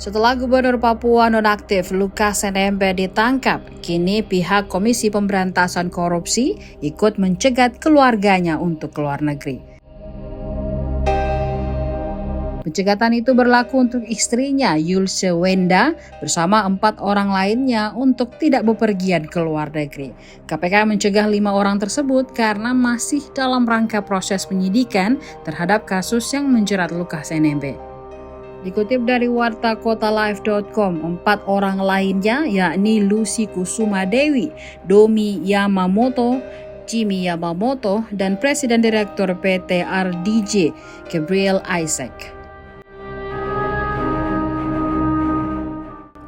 Setelah Gubernur Papua nonaktif Lukas NMB ditangkap, kini pihak Komisi Pemberantasan Korupsi ikut mencegat keluarganya untuk keluar negeri. Pencegatan itu berlaku untuk istrinya Yulse Wenda bersama 4 orang lainnya untuk tidak bepergian ke luar negeri. KPK mencegah 5 orang tersebut karena masih dalam rangka proses penyidikan terhadap kasus yang menjerat Lukas NMB. Dikutip dari warta kotalive.com, 4 orang lainnya yakni Lucy Kusuma Dewi, Domi Yamamoto, Jimmy Yamamoto, dan Presiden Direktur PT RDJ, Gabriel Isaac.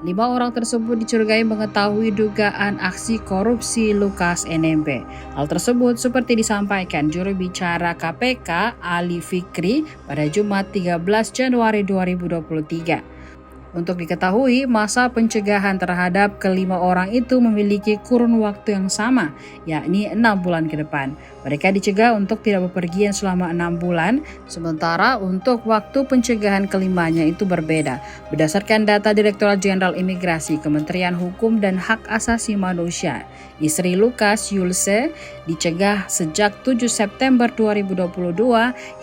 5 orang tersebut dicurigai mengetahui dugaan aksi korupsi Lukas NMB. Hal tersebut seperti disampaikan juru bicara KPK Ali Fikri pada Jumat 13 Januari 2023. Untuk diketahui, masa pencegahan terhadap kelima orang itu memiliki kurun waktu yang sama, yakni 6 bulan ke depan. Mereka dicegah untuk tidak bepergian selama 6 bulan, sementara untuk waktu pencegahan kelimanya itu berbeda. Berdasarkan data Direktorat Jenderal Imigrasi Kementerian Hukum dan Hak Asasi Manusia, istri Lukas, Yulse, dicegah sejak 7 September 2022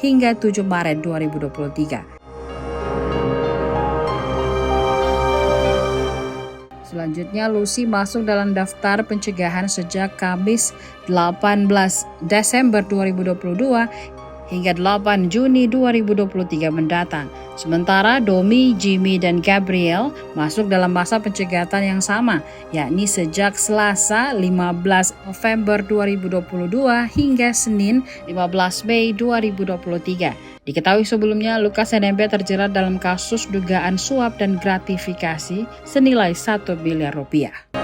hingga 7 Maret 2023. Selanjutnya, Lucy masuk dalam daftar pencegahan sejak Kamis 18 Desember 2022 hingga 8 Juni 2023 mendatang. Sementara Domi, Jimmy, dan Gabriel masuk dalam masa pencegatan yang sama, yakni sejak Selasa 15 November 2022 hingga Senin 15 Mei 2023. Diketahui sebelumnya Lukas NMB terjerat dalam kasus dugaan suap dan gratifikasi senilai 1 miliar rupiah.